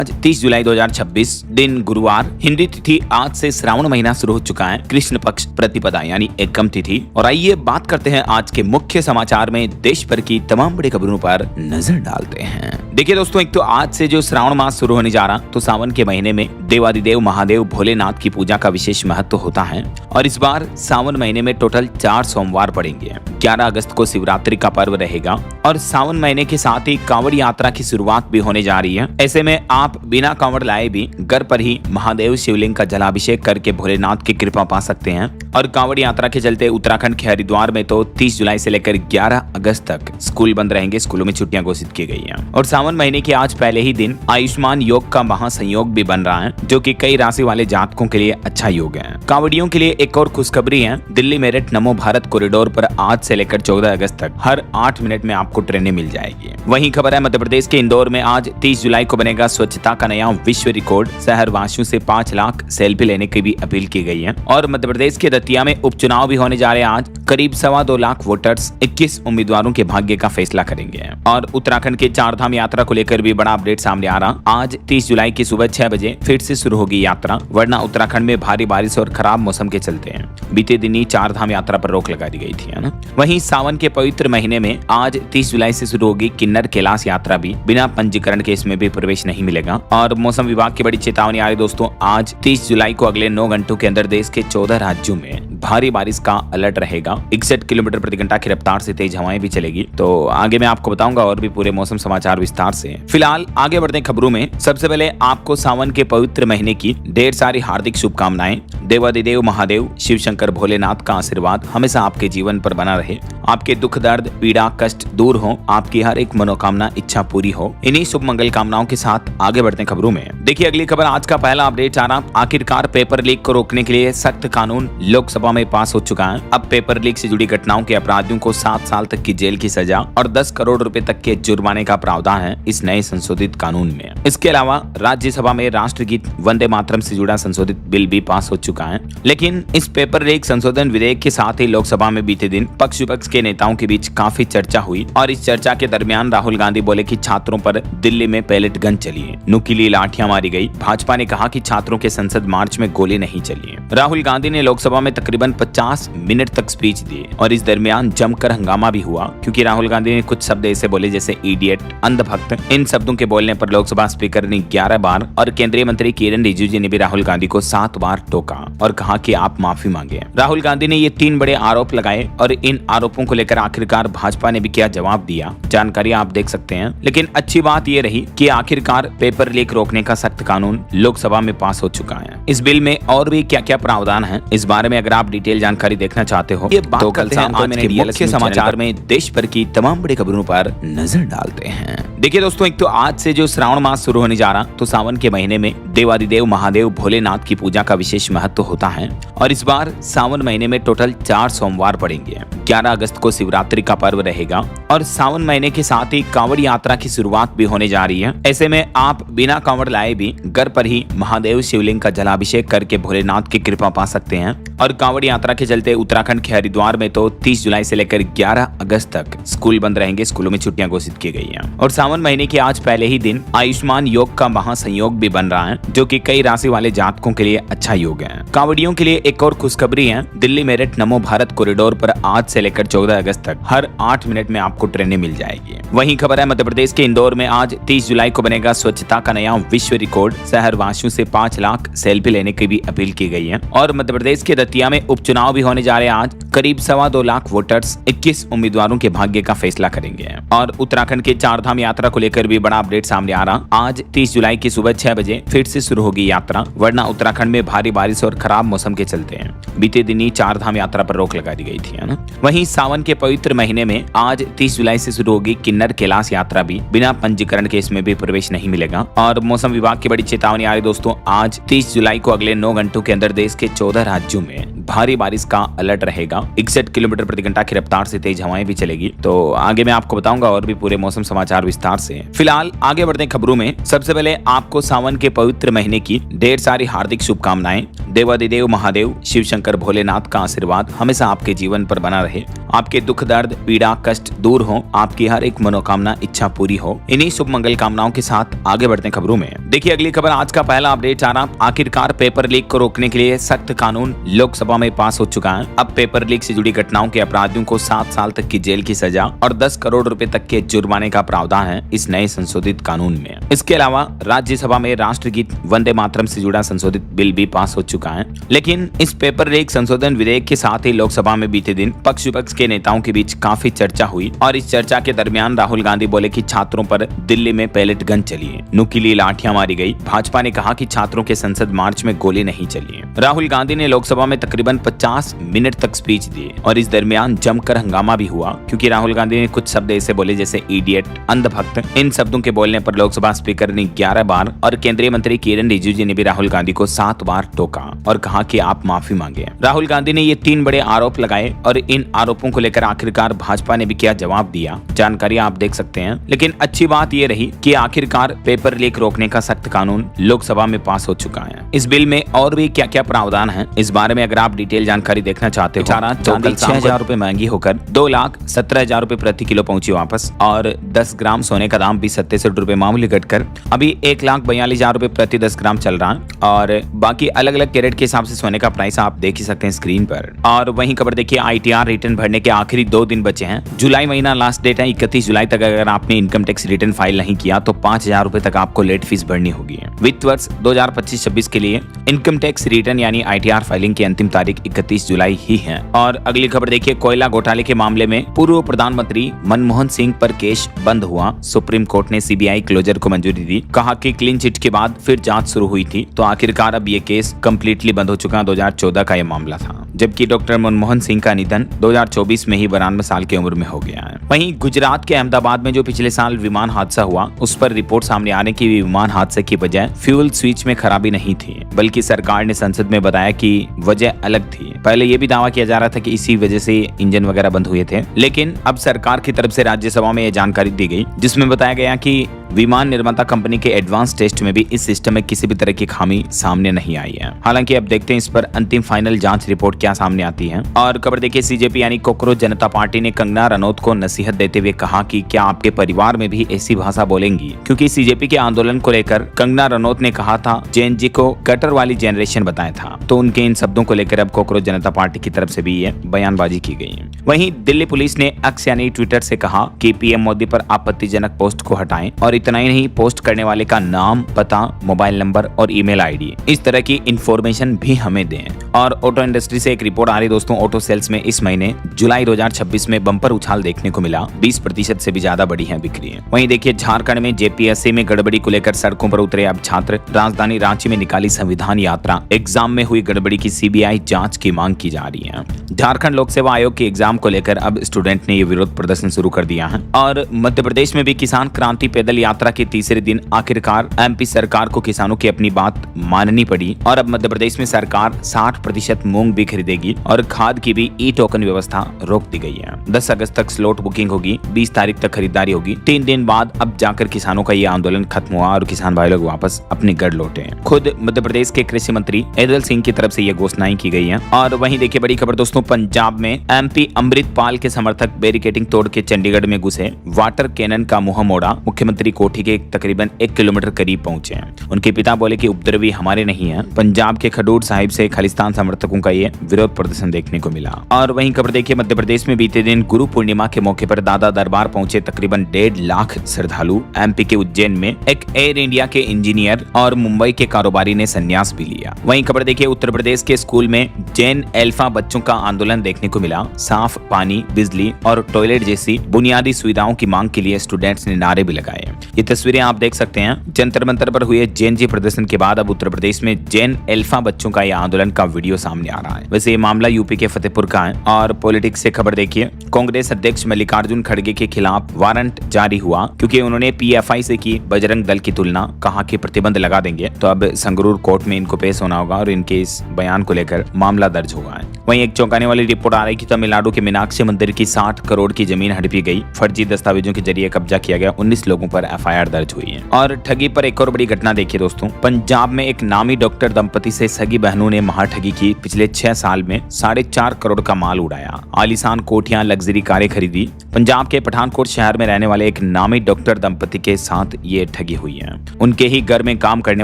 आज 30 जुलाई 2026 दिन गुरुवार, हिंदी तिथि आज से श्रावण महीना शुरू हो चुका है। कृष्ण पक्ष प्रतिपदा यानी एकम तिथि। और आइए बात करते हैं आज के मुख्य समाचार में देश भर की तमाम बड़ी खबरों पर नजर डालते हैं। देखिए दोस्तों, एक तो आज से जो श्रावण मास शुरू होने जा रहा, तो सावन के महीने में देवादिदेव महादेव भोलेनाथ की पूजा का विशेष महत्व होता है। और इस बार सावन महीने में टोटल 4 सोमवार पड़ेंगे। 11 अगस्त को शिवरात्रि का पर्व रहेगा और सावन महीने के साथ ही कांवड़ यात्रा की शुरुआत भी होने जा रही है। ऐसे में आप बिना कांवड़ लाए भी घर पर ही महादेव शिवलिंग का जलाभिषेक करके भोलेनाथ की कृपा पा सकते हैं। और कांवड़ यात्रा के चलते उत्तराखंड के हरिद्वार में तो 30 जुलाई से लेकर 11 अगस्त तक स्कूल बंद रहेंगे। स्कूलों में छुट्टियां घोषित की गई हैं। और सावन महीने के आज पहले ही दिन आयुष्मान योग का महासंयोग भी बन रहा है, जो कि कई राशि वाले जातकों के लिए अच्छा योग है। कांवड़ियों के लिए एक और खुशखबरी है। दिल्ली मेरठ नमो भारत कॉरिडोर पर आज से लेकर 14 अगस्त तक हर 8 मिनट में आपको ट्रेनें मिल जाएगी। वहीं खबर है मध्य प्रदेश के इंदौर में आज 30 जुलाई को बनेगा स्वच्छता का नया विश्व रिकॉर्ड। शहर वासियों से 5 लाख सेल्फी लेने की भी अपील की गई है। और मध्य प्रदेश के दतिया में उपचुनाव भी होने जा रहे हैं। आज करीब 2.25 लाख वोटर्स 21 उम्मीदवारों के भाग्य का फैसला करेंगे। और उत्तराखंड के 4 धाम यात्रा को लेकर भी बड़ा अपडेट सामने आ रहा। आज 30 जुलाई की सुबह 6 बजे फिर से शुरू होगी यात्रा, वरना उत्तराखंड में भारी बारिश और खराब मौसम के चलते हैं बीते दिन ही 4 धाम यात्रा पर रोक लगा दी गई थी, है ना। वहीं सावन के पवित्र महीने में आज 30 जुलाई से शुरू होगी किन्नर कैलाश यात्रा भी। बिना पंजीकरण के इसमें भी प्रवेश नहीं मिलेगा। और मौसम विभाग की बड़ी चेतावनी आ रही दोस्तों। आज 30 जुलाई को अगले 9 घंटों के अंदर देश के 14 राज्यों में भारी बारिश का अलर्ट रहेगा। 61 किलोमीटर प्रति घंटा की रफ्तार से तेज हवाएं भी चलेगी। तो आगे मैं आपको बताऊंगा और भी पूरे मौसम समाचार विस्तार से। फिलहाल आगे बढ़ते हैं खबरों में। सबसे पहले आपको सावन के पवित्र महीने की ढेर सारी हार्दिक शुभकामनाएं। देवादिदेव महादेव शिव शंकर भोलेनाथ का आशीर्वाद हमेशा आपके जीवन पर बना रहे। आपके दुख दर्द पीड़ा कष्ट दूर हो, आपकी हर एक मनोकामना इच्छा पूरी हो। इन्हीं शुभ मंगल कामनाओं के साथ आगे बढ़ते हैं खबरों में। देखिए अगली खबर, आज का पहला अपडेट आ रहा। आखिरकार पेपर लीक को रोकने के लिए सख्त कानून लोकसभा में पास हो चुका है। अब पेपर लीक से जुड़ी घटनाओं के अपराधियों को 7 साल तक की जेल की सजा और 10 करोड़ रुपए तक के जुर्माने का प्रावधान है इस नए संशोधित कानून में। इसके अलावा राज्यसभा में राष्ट्रगीत वंदे मातरम से जुड़ा संशोधित बिल भी पास हो चुका है। लेकिन इस पेपर लीक संशोधन विधेयक के साथ ही लोकसभा में बीते दिन पक्ष विपक्ष के नेताओं के बीच काफी चर्चा हुई। और इस चर्चा के दरमियान राहुल गांधी बोले कि छात्रों पर दिल्ली में पैलेट गन चली है, नुकीली लाठियां मारी गई। भाजपा ने कहा कि छात्रों के संसद मार्च में गोली नहीं चली है। राहुल गांधी ने लोकसभा में तकरीबन 50 मिनट तक स्पीच दी और इस दरमियान जमकर हंगामा भी हुआ, क्योंकि राहुल गांधी ने कुछ शब्द ऐसे बोले जैसे इडियट, अंधभक्त। इन शब्दों के बोलने पर लोकसभा स्पीकर ने 11 बार और केंद्रीय मंत्री किरण रिजिजू ने भी राहुल गांधी को 7 बार टोका और कहा कि आप माफी मांगे। राहुल गांधी ने ये 3 बड़े आरोप लगाए और इन आरोपों को लेकर आखिरकार भाजपा ने भी क्या जवाब दिया, जानकारी आप देख सकते हैं। लेकिन अच्छी बात यह रही कि आखिरकार पेपर लीक रोकने का सख्त कानून लोकसभा में पास हो चुका है। इस बिल में और भी क्या क्या प्रावधान है, इस बारे में अगर आप डिटेल जानकारी देखना चाहते हो तो कल शाम को मैंने मुख्य समाचार में देश भर की तमाम बड़ी खबरों पर नजर डालते हैं। देखिए दोस्तों, एक तो आज से जो श्रावण मास शुरू होने जा रहा, तो सावन के महीने में देवादिदेव महादेव भोलेनाथ की पूजा का विशेष महत्व होता है। और इस बार सावन महीने में टोटल 4 सोमवार पड़ेंगे। 11 अगस्त को शिवरात्रि का पर्व रहेगा और सावन महीने के साथ ही कांवड़ यात्रा की शुरुआत भी होने जा रही है। ऐसे में आप बिना कांवड़ लाए भी घर पर ही महादेव शिवलिंग का जलाभिषेक करके भोलेनाथ की कृपा पा सकते हैं। और कांवड़ यात्रा के चलते उत्तराखंड के हरिद्वार में तो 30 जुलाई से लेकर 11 अगस्त तक स्कूल बंद रहेंगे। स्कूलों में छुट्टियां घोषित की गई हैं। और सावन महीने के आज पहले ही दिन आयुष्मान योग का महासंयोग भी बन रहा है, जो कि कई राशि वाले जातकों के लिए अच्छा योग है। कांवड़ियों के लिए एक और खुशखबरी है। दिल्ली मेरठ नमो भारत कॉरिडोर पर आज से लेकर 14 अगस्त तक हर 8 मिनट में आपको ट्रेनें मिल जाएगी। वहीं खबर है मध्य प्रदेश के इंदौर में आज 30 जुलाई को बनेगा स्वच्छता का नया विश्व रिकॉर्ड। शहर वासियों से 5 लाख सेल्फी लेने की भी अपील की गई है। और मध्य प्रदेश के दतिया में उपचुनाव भी होने जा रहे हैं। आज करीब 2.25 लाख वोटर्स 21 उम्मीदवारों के भाग्य का फैसला करेंगे। और उत्तराखंड के 4 धाम यात्रा को लेकर भी बड़ा अपडेट सामने आ रहा। आज 30 जुलाई की सुबह 6 बजे फिर से शुरू होगी यात्रा, वरना उत्तराखंड में भारी बारिश और खराब मौसम के चलते हैं बीते दिन ही 4 धाम यात्रा पर रोक लगा दी गई थी, है ना। वहीं सावन के पवित्र महीने में आज 30 जुलाई से शुरू होगी किन्नर कैलाश यात्रा भी। बिना पंजीकरण के इसमें भी प्रवेश नहीं मिलेगा। और मौसम विभाग की बड़ी चेतावनी आ रही दोस्तों। आज 30 जुलाई को अगले 9 घंटों के अंदर देश के 14 राज्यों में भारी बारिश का अलर्ट रहेगा। 61 किलोमीटर प्रति घंटा की रफ्तार से तेज हवाएं भी चलेगी। तो आगे मैं आपको बताऊंगा और भी पूरे मौसम समाचार विस्तार से। फिलहाल आगे बढ़ते हैं खबरों में। सबसे पहले आपको सावन के पवित्र महीने की ढेर सारी हार्दिक शुभकामनाएं। देवादिदेव महादेव शिव शंकर भोलेनाथ का आशीर्वाद हमेशा आपके जीवन पर बना रहे। आपके दुख दर्द पीड़ा कष्ट दूर हो, आपकी हर एक मनोकामना इच्छा पूरी हो। इन्हीं शुभ मंगल कामनाओं के साथ आगे बढ़ते हैं खबरों में। देखिए अगली खबर, आज का पहला अपडेट आ रहा। आखिरकार पेपर लीक को रोकने के लिए सख्त कानून लोकसभा में पास हो चुका है। अब पेपर लीक से जुड़ी घटनाओं के अपराधियों को 7 साल तक की जेल की सजा और 10 करोड़ रुपए तक के जुर्माने का प्रावधान है इस नए संशोधित कानून में। इसके अलावा राज्यसभा में राष्ट्रगीत वंदे मातरम से जुड़ा संशोधित बिल भी पास हो चुका है। लेकिन इस पेपर लीक संशोधन विधेयक के साथ ही लोकसभा में बीते दिन पक्ष विपक्ष के नेताओं के बीच काफी चर्चा हुई और इस चर्चा के दरमियान राहुल गांधी बोले कि छात्रों पर दिल्ली में पैलेट गन चली है, नुकीली लाठियां मारी गई। भाजपा ने कहा कि छात्रों के संसद मार्च में गोली नहीं चली है। राहुल गांधी ने लोकसभा में तकरीबन 50 मिनट तक स्पीच दी और इस दरमियान जमकर हंगामा भी हुआ क्योंकि राहुल गांधी ने कुछ शब्द ऐसे बोले जैसे इडियट, अंधभक्त। इन शब्दों के बोलने पर लोकसभा स्पीकर ने 11 बार और केंद्रीय मंत्री किरण रिजिजू ने भी राहुल गांधी को 7 बार टोका और कहा कि आप माफी मांगे। राहुल गांधी ने ये 3 बड़े आरोप लगाए और इन आरोपों को लेकर आखिरकार भाजपा ने भी क्या जवाब दिया, जानकारी आप देख सकते हैं। लेकिन अच्छी बात यह रही कि आखिरकार पेपर लीक रोकने का सख्त कानून लोकसभा में पास हो चुका है। इस बिल में और भी क्या क्या प्रावधान है, इस बारे में अगर आप डिटेल जानकारी देखना चाहते हो। चांदी 6,000 रुपए महंगी होकर 2,17,000 रुपए प्रति किलो पहुंची वापस और 10 ग्राम सोने का दाम भी 67 रुपए मामूली घटकर अभी 1,42,000 रुपए प्रति 10 ग्राम चल रहा है। और बाकी अलग अलग कैरेट के हिसाब से सोने का प्राइस आप देख ही सकते हैं स्क्रीन पर। और वहीं खबर देखिए, ITR रिटर्न भरने के आखिरी 2 दिन बचे हैं। जुलाई महीना लास्ट डेट है। 31 जुलाई तक अगर आपने इनकम टैक्स रिटर्न फाइल नहीं किया तो 5,000 रुपए तक आपको लेट फीस भरनी होगी। वित्त वर्ष 2025-26 के लिए इनकम टैक्स रिटर्न यानी ITR फाइलिंग की अंतिम तारीख 31 जुलाई ही है। और अगली खबर देखिए, कोयला घोटाले के मामले में पूर्व प्रधानमंत्री मनमोहन सिंह पर केस बंद हुआ। सुप्रीम कोर्ट ने CBI क्लोजर को मंजूरी दी। कहा कि क्लीन चिट के बाद फिर जांच शुरू हुई थी तो आखिरकार अब ये केस कंप्लीटली बंद हो चुका। 2014 का ये मामला था जबकि डॉक्टर मनमोहन सिंह का निधन 2024 में ही 92 साल की उम्र में हो गया है। वहीं गुजरात के अहमदाबाद में जो पिछले साल विमान हादसा हुआ उस पर रिपोर्ट सामने आने की विमान हादसे की वजह फ्यूल स्विच में खराबी नहीं थी, बल्कि सरकार ने संसद में बताया कि वजह अलग थी। पहले ये भी दावा किया जा रहा था कि इसी वजह से इंजन वगैरह बंद हुए थे, लेकिन अब सरकार की तरफ से राज्यसभा में यह जानकारी दी गई जिसमें बताया गया कि विमान निर्माता कंपनी के एडवांस टेस्ट में भी इस सिस्टम में किसी भी तरह की खामी सामने नहीं आई है। हालांकि अब देखते हैं इस पर अंतिम फाइनल जांच रिपोर्ट क्या सामने आती है। और खबर देखिए, CJP यानी कोकरोच जनता पार्टी ने कंगना रनौत को नसीहत देते हुए कहा कि क्या आपके परिवार में भी ऐसी भाषा बोलेंगी, क्योंकि CJP के आंदोलन को लेकर कंगना रनौत ने कहा था जैन जी को कटर वाली जनरेशन बताया था। तो उनके इन शब्दों को लेकर अब कोकरोच जनता पार्टी की तरफ से भी ये बयानबाजी की गई है। वहीं दिल्ली पुलिस ने एक्स यानी ट्विटर से कहा कि PM मोदी पर आपत्तिजनक पोस्ट को हटाएं और इतना ही नहीं, पोस्ट करने वाले का नाम, पता, मोबाइल नंबर और ईमेल ID इस तरह की इंफॉर्मेशन भी हमें दें। और ऑटो इंडस्ट्री से एक रिपोर्ट आ रही दोस्तों, ऑटो सेल्स में इस महीने जुलाई 2026 में बम्पर उछाल देखने को मिला। 20% से भी ज्यादा बढ़ी है बिक्री। वहीं देखिए, झारखंड में JPSC में गड़बड़ी को लेकर सड़कों पर उतरे अब छात्र। राजधानी रांची में निकाली संविधान यात्रा। एग्जाम में हुई गड़बड़ी की CBI जांच की मांग की जा रही है। झारखंड लोक सेवा आयोग के एग्जाम को लेकर अब स्टूडेंट ने ये विरोध प्रदर्शन शुरू कर दिया है। और मध्य प्रदेश में भी किसान क्रांति पैदल यात्रा के तीसरे दिन आखिरकार MP सरकार को किसानों की अपनी बात माननी पड़ी और अब मध्य प्रदेश में सरकार 60% मूंग भी खरीदेगी और खाद की भी E-टोकन व्यवस्था रोक दी गई है। 10 अगस्त तक स्लॉट बुकिंग होगी, 20 तारीख तक खरीदारी होगी। 3 दिन बाद अब जाकर किसानों का ये आंदोलन खत्म हुआ और किसान भाई लोग वापस अपने घर लौटे। खुद मध्य प्रदेश के कृषि मंत्री ऐदल सिंह की तरफ से ये घोषणाएं की गई है। और वहीं देखिए, बड़ी खबर दोस्तों, पंजाब में MP अमृतपाल के समर्थक बैरिकेडिंग तोड़ के चंडीगढ़ में घुसे। वाटर कैनन का मुंह मोड़ा। मुख्यमंत्री कोठी के तकरीबन 1 किलोमीटर करीब पहुंचे। उनके पिता बोले कि उपद्रवी हमारे नहीं है। पंजाब के खडूर साहिब से खालिस्तान समर्थकों का ये विरोध प्रदर्शन देखने को मिला। और वहीं खबर देखिए, मध्य प्रदेश में बीते दिन गुरु पूर्णिमा के मौके पर दादा दरबार पहुंचे तकरीबन 1.5 लाख श्रद्धालु। MP के उज्जैन में एक एयर इंडिया के इंजीनियर और मुंबई के कारोबारी ने संन्यास भी लिया। वहीं खबर देखिए, उत्तर प्रदेश के स्कूल में जैन अल्फा बच्चों का आंदोलन देखने को मिला। साफ पानी, बिजली और टॉयलेट जैसी बुनियादी सुविधाओं की मांग के लिए स्टूडेंट्स ने नारे भी लगाए। ये तस्वीरें आप देख सकते हैं। जंतर मंतर पर हुए जैन जी प्रदर्शन के बाद अब उत्तर प्रदेश में जैन अल्फा बच्चों का यह आंदोलन का वीडियो सामने आ रहा है। वैसे ये मामला यूपी के फतेहपुर का है। और पॉलिटिक्स से खबर देखिए, कांग्रेस अध्यक्ष मल्लिकार्जुन खड़गे के खिलाफ वारंट जारी हुआ क्योंकि उन्होंने PFI से की बजरंग दल की तुलना। कहा कि प्रतिबंध लगा देंगे। तो अब संगरूर कोर्ट में इनको पेश होना होगा और इनके इस बयान को लेकर मामला दर्ज होगा। वहीं एक चौंकाने वाली रिपोर्ट आ रही कि तमिलनाडु के मीनाक्षी मंदिर की 60 करोड़ की जमीन हड़पी गई। फर्जी दस्तावेजों के जरिए कब्जा किया गया। 19 लोगों पर एफआईआर दर्ज हुई है। और ठगी पर एक और बड़ी घटना देखिए दोस्तों, पंजाब में एक नामी डॉक्टर दंपति से सगी बहनों ने महाठगी की। पिछले 6 साल में 4.5 करोड़ का माल उड़ाया, आलीशान कोठियां, लग्जरी कारें खरीदी। पंजाब के पठानकोट शहर में रहने वाले एक नामी डॉक्टर दंपति के साथ ये ठगी हुई है। उनके ही घर में काम करने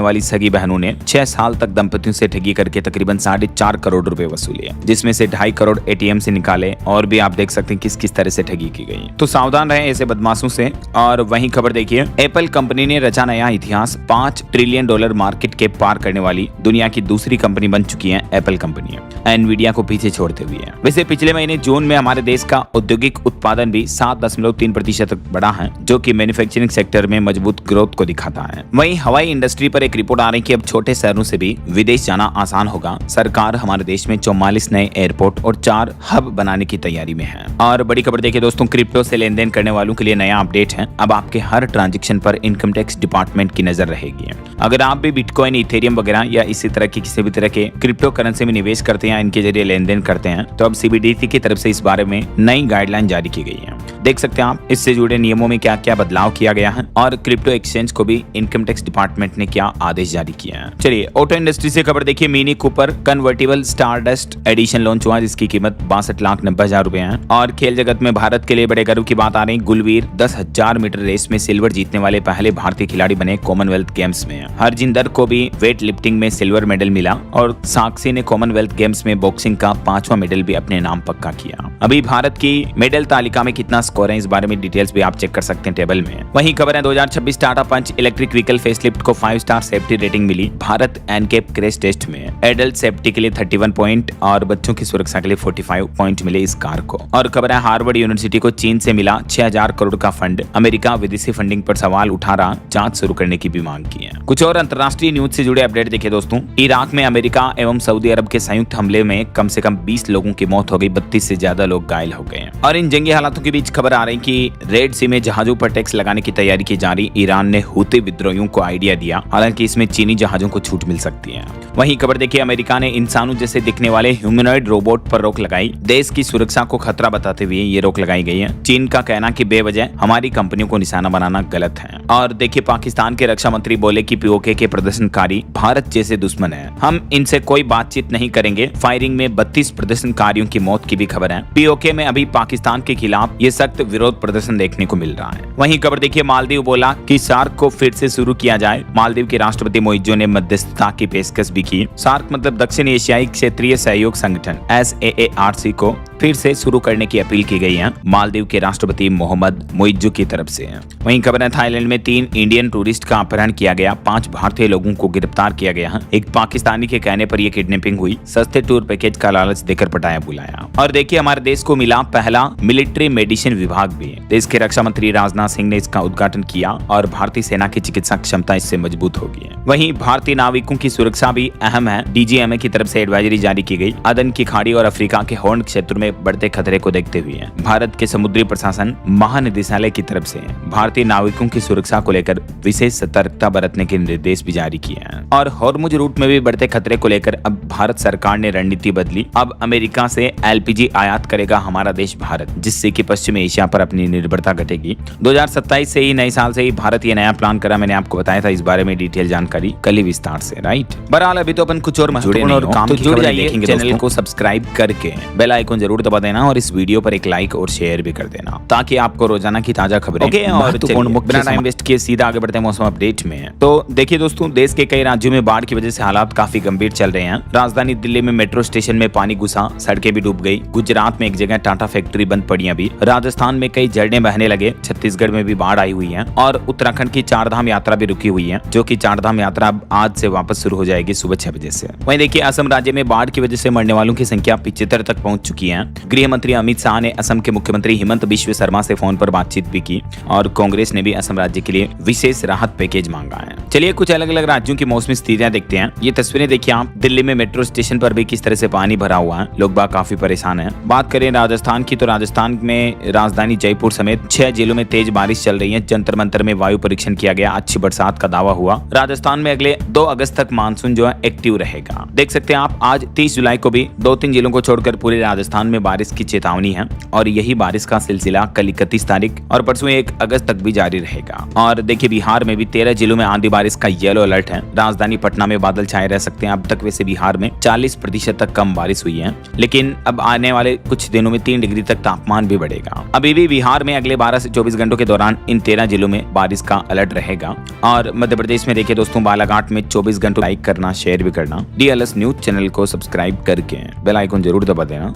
वाली सगी बहनों ने 6 साल तक दंपतियों से ठगी करके तकरीबन 4.5 करोड़ रुपए वसूले, जिसमें से 2.5 करोड़ एटीएम से निकाले। और भी आप देख सकते हैं किस किस तरह से ठगी की गई। तो सावधान रहें ऐसे बदमाशों से। और वहीं खबर देखिए, एप्पल कंपनी ने रचा नया इतिहास। $5 ट्रिलियन मार्केट के पार करने वाली दुनिया की दूसरी कंपनी बन चुकी है एप्पल कंपनी, एनवीडिया को पीछे छोड़ते हुए। वैसे पिछले महीने जून में हमारे देश का औद्योगिक उत्पादन भी 7.3% बढ़ा है, जो कि मैन्युफैक्चरिंग सेक्टर में मजबूत ग्रोथ को दिखाता है। वहीं हवाई इंडस्ट्री पर एक रिपोर्ट आ रही है कि अब छोटे शहरों से भी विदेश जाना आसान होगा। सरकार हमारे देश में 44 नए एयरपोर्ट और 4 हब बनाने की तैयारी में है। और बड़ी खबर देखिए दोस्तों, क्रिप्टो से लेन देन करने वालों के लिए नया अपडेट है। अब आपके हर ट्रांजेक्शन पर इनकम टैक्स डिपार्टमेंट की नजर रहेगी। अगर आप भी बिटकॉइन, इथेरियम वगैरह या इसी तरह की किसी भी तरह के क्रिप्टो करेंसी में निवेश करते हैं, इनके जरिए लेन देन करते हैं, तो अब सीबीडीटी की तरफ से इस बारे में नई गाइडलाइन जारी की गई है। देख सकते हैं आप इससे जुड़े नियमों में क्या क्या बदलाव किया गया है और क्रिप्टो एक्सचेंज को भी इनकम टैक्स डिपार्टमेंट ने क्या आदेश जारी किया है। चलिए ऑटो इंडस्ट्री से खबर देखिए, mini Cooper convertible stardust edition launch हुआ, जिसकी कीमत 62,90,000 रुपए है। और खेल जगत में भारत के लिए बड़े गर्व की बात आ रही, गुलवीर 10,000 मीटर रेस में सिल्वर जीतने वाले पहले भारतीय खिलाड़ी बने कॉमनवेल्थ गेम्स में। हरजिंदर को भी वेट लिफ्टिंग में सिल्वर मेडल मिला और साक्षी ने कॉमनवेल्थ गेम्स में बॉक्सिंग का 5वां मेडल भी अपने नाम पक्का किया। अभी भारत की मेडल तालिका में कितना स्कोर है, इस बारे में डिटेल्स भी आप चेक कर सकते हैं टेबल में। वहीं खबर है 2026 टाटा पंच इलेक्ट्रिक व्हीकल फेसलिफ्ट को 5 स्टार सेफ्टी रेटिंग मिली। भारत एनकेप क्रैश टेस्ट में एडल्ट सेफ्टी के लिए 31 पॉइंट और बच्चों की सुरक्षा के लिए 45 पॉइंट मिले इस कार को। और खबर है हार्वर्ड यूनिवर्सिटी को चीन से मिला 6,000 करोड़ का फंड। अमेरिका विदेशी फंडिंग पर सवाल उठा रहा, जांच शुरू करने की भी मांग की है। कुछ और अंतर्राष्ट्रीय न्यूज से जुड़े अपडेट देखिए दोस्तों, इराक में अमेरिका एवं सऊदी अरब के संयुक्त हमले में कम से कम 20 लोगों की मौत हो गई, 32 से ज्यादा लोग घायल हो गए। और इन जंगी हालातों के बीच खबर आ रही कि रेड सी में जहाजों पर टैक्स लगाने की तैयारी की जा रही। ईरान ने हूती विद्रोहियों को आइडिया दिया, हालांकि इसमें चीनी जहाजों को छूट मिल सकती है। वहीं खबर देखिए, अमेरिका ने इंसानों जैसे दिखने वाले ह्यूमनॉइड रोबोट पर रोक लगाई। देश की सुरक्षा को खतरा बताते हुए ये रोक लगाई गई है। चीन का कहना कि बेवजह हमारी कंपनियों को निशाना बनाना गलत है। और देखिए, पाकिस्तान के रक्षा मंत्री बोले कि पीओके के प्रदर्शनकारी भारत जैसे दुश्मन है, हम इनसे कोई बातचीत नहीं करेंगे। फायरिंग में 32 प्रदर्शनकारियों की मौत की भी खबर है। पीओके में अभी पाकिस्तान के खिलाफ ये सख्त विरोध प्रदर्शन देखने को मिल रहा है। वहीं खबर देखिए, मालदीव बोला कि सार्क को फिर से शुरू किया जाए। मालदीव के राष्ट्रपति मोइजो ने मध्यस्थता की पेशकश भी की। सार्क मतलब दक्षिण एशियाई क्षेत्रीय सहयोग संगठन SAARC को फिर से शुरू करने की अपील की गई है मालदीव के राष्ट्रपति मोहम्मद मोइजो की तरफ से। वहीं खबर है थाईलैंड में 3 इंडियन टूरिस्ट का अपहरण किया गया, 5 भारतीय लोगों को गिरफ्तार किया गया है। एक पाकिस्तानी के कहने पर यह किडनैपिंग हुई, सस्ते टूर पैकेज का लालच देकर पटाया बुलाया। और देखिए, हमारे देश को मिला पहला मिलिट्री मेडिसिन विभाग भी। देश के रक्षा मंत्री राजनाथ सिंह ने इसका उद्घाटन किया और भारतीय सेना की चिकित्सा क्षमता इससे मजबूत होगी। वहीं भारतीय नाविकों की सुरक्षा भी अहम है। DGMA की तरफ से एडवाइजरी जारी की गई। अदन की खाड़ी और अफ्रीका के हॉर्न क्षेत्र में बढ़ते खतरे को देखते हुए भारत के समुद्री प्रशासन महानिदेशालय की तरफ से भारतीय नाविकों की सुरक्षा को लेकर विशेष सतर्कता बरतने के निर्देश भी जारी किए हैं। और हॉर्मुज रूट में भी बढ़ते खतरे को लेकर अब भारत सरकार ने रणनीति बदली। अब अमेरिका से LPG आयात करेगा हमारा देश भारत, जिससे कि पश्चिम एशिया पर अपनी निर्भरता घटेगी। 2027 से ही, नए साल से ही भारत ये नया प्लान करा। मैंने आपको बताया था इस बारे में डिटेल जानकारी कल ही विस्तार से, राइट। बहरहाल अभी तो अपन कुछ और महत्वपूर्ण और काम की खबरें देखेंगे। चैनल को सब्सक्राइब करके बेल आइकन जरूर दबा देना और इस वीडियो पर एक लाइक और शेयर भी कर देना, ताकि आपको रोजाना की ताजा खबरें और बिना टाइम वेस्ट किए सीधा आगे बढ़ते हैं मौसम अपडेट में। तो देखिए दोस्तों, देश के कई राज्यों में बाढ़ की वजह से हालात काफी गंभीर चल रहे हैं। राजधानी दिल्ली में मेट्रो स्टेशन में पानी घुसा, सड़कें भी डूब गई। गुजरात में एक जगह टाटा फैक्ट्री बंद पड़ी अभी। राजस्थान में कई झरने बहने लगे। छत्तीसगढ़ में भी बाढ़ आई हुई है और उत्तराखंड की चारधाम यात्रा भी रुकी हुई है, जो कि चारधाम यात्रा अब आज से वापस शुरू हो जाएगी सुबह 6 बजे से। वहीं देखिए, असम राज्य में बाढ़ की वजह से मरने वालों की संख्या 75 तक पहुंच चुकी है। गृह मंत्री अमित शाह ने असम के मुख्यमंत्री हिमंत बिश्व शर्मा से फोन पर बातचीत भी की और कांग्रेस ने भी असम राज्य के लिए विशेष राहत पैकेज मांगा है। चलिए कुछ अलग अलग राज्यों की मौसमी स्थितियां देखते हैं। ये तस्वीरें देखिए आप, दिल्ली में मेट्रो स्टेशन पर भी किस तरह से पानी भरा हुआ है, लोग बाग काफी परेशान हैं। बात करें राजस्थान की तो राजस्थान में राजधानी जयपुर समेत 6 जिलों में तेज बारिश चल रही है। जंतर मंतर में वायु परीक्षण किया गया, अच्छी बरसात का दावा हुआ। राजस्थान में अगले 2 अगस्त तक मानसून जो है एक्टिव रहेगा। देख सकते हैं आप, आज 30 जुलाई को भी 2-3 जिलों को छोड़कर पूरे राजस्थान में बारिश की चेतावनी है और यही बारिश का सिलसिला कल 31 तारीख और परसों 1 अगस्त तक भी जारी रहेगा। और देखिए बिहार में भी 13 जिलों में आंधी बारिश का येलो अलर्ट है। राजधानी पटना में बादल छाए रह सकते हैं। अब तक वैसे बिहार में 40% तक कम बारिश हुई है, लेकिन अब आने वाले कुछ दिनों में 3 डिग्री तक तापमान भी बढ़ेगा। अभी भी बिहार में अगले 12 से 24 घंटों के दौरान इन 13 जिलों में बारिश का अलर्ट रहेगा। और मध्य प्रदेश में देखिए दोस्तों, बालाघाट में 24 घंटों लाइक करना, शेयर भी करना। DLS न्यूज चैनल को सब्सक्राइब करके बेल आइकन जरूर दबा देना।